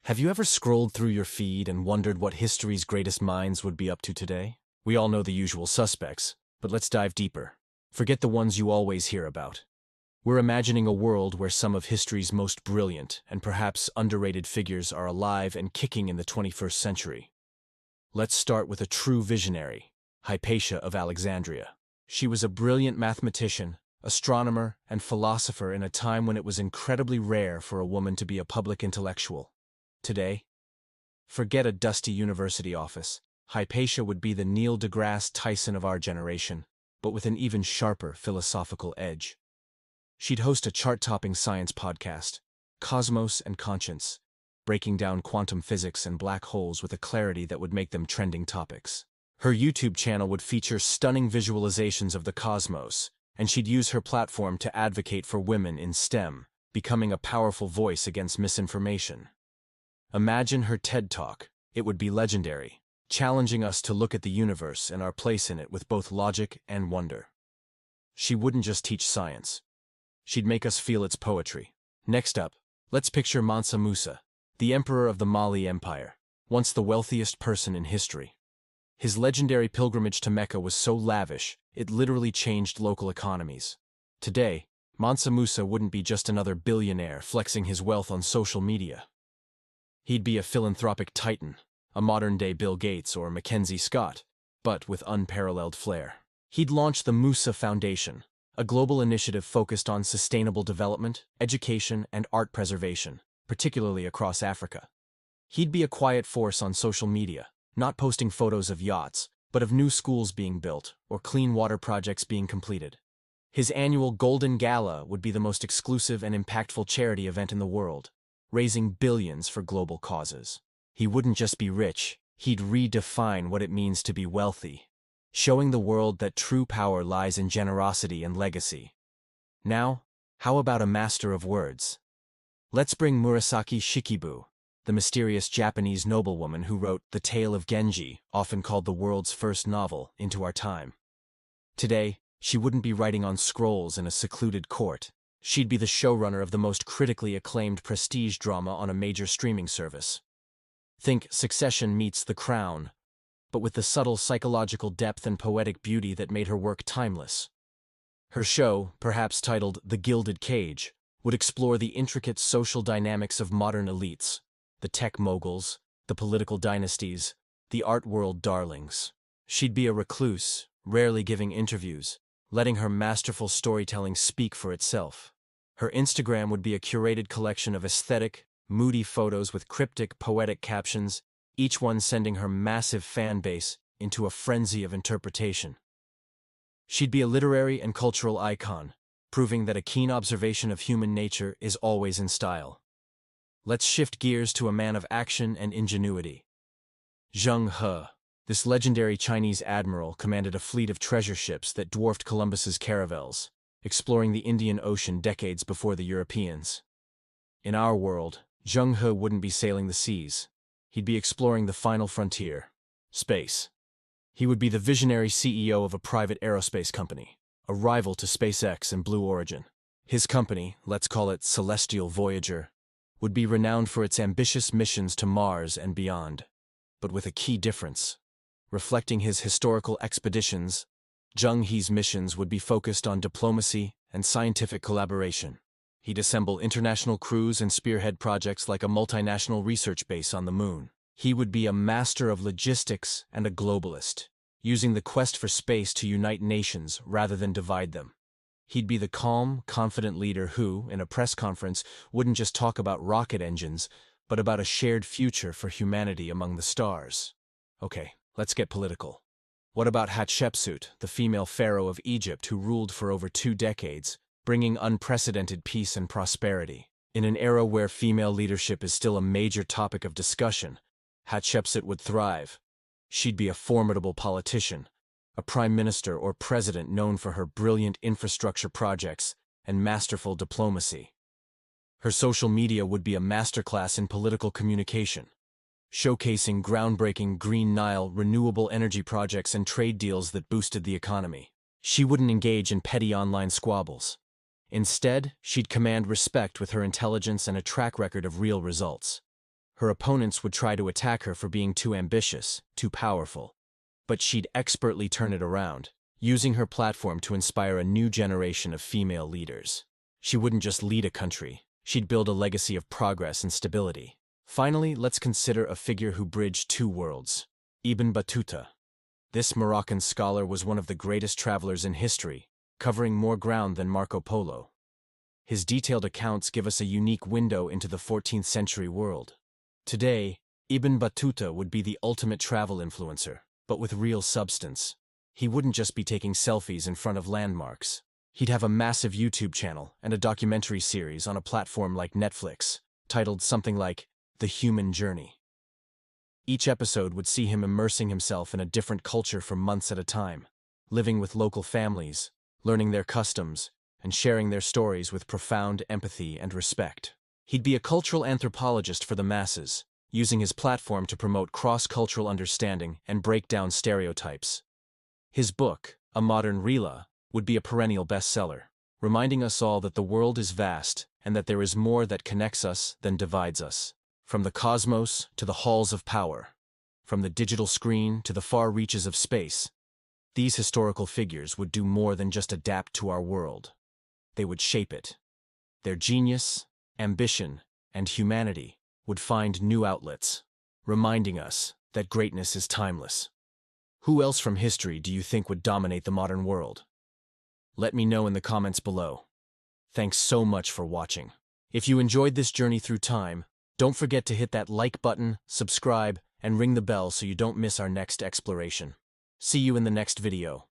Have you ever scrolled through your feed and wondered what history's greatest minds would be up to today? We all know the usual suspects, but let's dive deeper. Forget the ones you always hear about. We're imagining a world where some of history's most brilliant and perhaps underrated figures are alive and kicking in the 21st century. Let's start with a true visionary, Hypatia of Alexandria. She was a brilliant mathematician, astronomer, and philosopher in a time when it was incredibly rare for a woman to be a public intellectual. Today, forget a dusty university office. Hypatia would be the Neil deGrasse Tyson of our generation, but with an even sharper philosophical edge. She'd host a chart-topping science podcast, Cosmos and Conscience, breaking down quantum physics and black holes with a clarity that would make them trending topics. Her YouTube channel would feature stunning visualizations of the cosmos, and she'd use her platform to advocate for women in STEM, becoming a powerful voice against misinformation. Imagine her TED Talk. It would be legendary, challenging us to look at the universe and our place in it with both logic and wonder. She wouldn't just teach science. She'd make us feel its poetry. Next up, let's picture Mansa Musa, the emperor of the Mali Empire, once the wealthiest person in history. His legendary pilgrimage to Mecca was so lavish, it literally changed local economies. Today, Mansa Musa wouldn't be just another billionaire flexing his wealth on social media. He'd be a philanthropic titan, a modern-day Bill Gates or Mackenzie Scott, but with unparalleled flair. He'd launch the Musa Foundation, a global initiative focused on sustainable development, education, and art preservation, particularly across Africa. He'd be a quiet force on social media, not posting photos of yachts, but of new schools being built or clean water projects being completed. His annual Golden Gala would be the most exclusive and impactful charity event in the world, raising billions for global causes. He wouldn't just be rich, he'd redefine what it means to be wealthy, showing the world that true power lies in generosity and legacy. Now, how about a master of words? Let's bring Murasaki Shikibu, the mysterious Japanese noblewoman who wrote The Tale of Genji, often called the world's first novel, into our time. Today, she wouldn't be writing on scrolls in a secluded court. She'd be the showrunner of the most critically acclaimed prestige drama on a major streaming service. Think Succession meets The Crown, but with the subtle psychological depth and poetic beauty that made her work timeless. Her show, perhaps titled The Gilded Cage, would explore the intricate social dynamics of modern elites, the tech moguls, the political dynasties, the art world darlings. She'd be a recluse, rarely giving interviews, letting her masterful storytelling speak for itself. Her Instagram would be a curated collection of aesthetic, moody photos with cryptic, poetic captions, each one sending her massive fan base into a frenzy of interpretation. She'd be a literary and cultural icon, proving that a keen observation of human nature is always in style. Let's shift gears to a man of action and ingenuity. Zheng He. This legendary Chinese admiral commanded a fleet of treasure ships that dwarfed Columbus's caravels, exploring the Indian Ocean decades before the Europeans. In our world, Zheng He wouldn't be sailing the seas. He'd be exploring the final frontier, space. He would be the visionary CEO of a private aerospace company, a rival to SpaceX and Blue Origin. His company, let's call it Celestial Voyager, would be renowned for its ambitious missions to Mars and beyond, but with a key difference. Reflecting his historical expeditions, Zheng He's missions would be focused on diplomacy and scientific collaboration. He'd assemble international crews and spearhead projects like a multinational research base on the moon. He would be a master of logistics and a globalist, using the quest for space to unite nations rather than divide them. He'd be the calm, confident leader who, in a press conference, wouldn't just talk about rocket engines, but about a shared future for humanity among the stars. Okay, let's get political. What about Hatshepsut, the female pharaoh of Egypt who ruled for over 2 decades, bringing unprecedented peace and prosperity? In an era where female leadership is still a major topic of discussion, Hatshepsut would thrive. She'd be a formidable politician, a prime minister or president known for her brilliant infrastructure projects and masterful diplomacy. Her social media would be a masterclass in political communication, showcasing groundbreaking Green Nile renewable energy projects and trade deals that boosted the economy. She wouldn't engage in petty online squabbles. Instead, she'd command respect with her intelligence and a track record of real results. Her opponents would try to attack her for being too ambitious, too powerful. But she'd expertly turn it around, using her platform to inspire a new generation of female leaders. She wouldn't just lead a country, she'd build a legacy of progress and stability. Finally, let's consider a figure who bridged two worlds: Ibn Battuta. This Moroccan scholar was one of the greatest travelers in history, covering more ground than Marco Polo. His detailed accounts give us a unique window into the 14th century world. Today, Ibn Battuta would be the ultimate travel influencer, but with real substance. He wouldn't just be taking selfies in front of landmarks. He'd have a massive YouTube channel and a documentary series on a platform like Netflix, titled something like The Human Journey. Each episode would see him immersing himself in a different culture for months at a time, living with local families, learning their customs, and sharing their stories with profound empathy and respect. He'd be a cultural anthropologist for the masses, using his platform to promote cross-cultural understanding and break down stereotypes. His book, A Modern Rila, would be a perennial bestseller, reminding us all that the world is vast and that there is more that connects us than divides us. From the cosmos to the halls of power, from the digital screen to the far reaches of space, these historical figures would do more than just adapt to our world. They would shape it. Their genius, ambition, and humanity would find new outlets, reminding us that greatness is timeless. Who else from history do you think would dominate the modern world? Let me know in the comments below. Thanks so much for watching. If you enjoyed this journey through time, don't forget to hit that like button, subscribe, and ring the bell so you don't miss our next exploration. See you in the next video.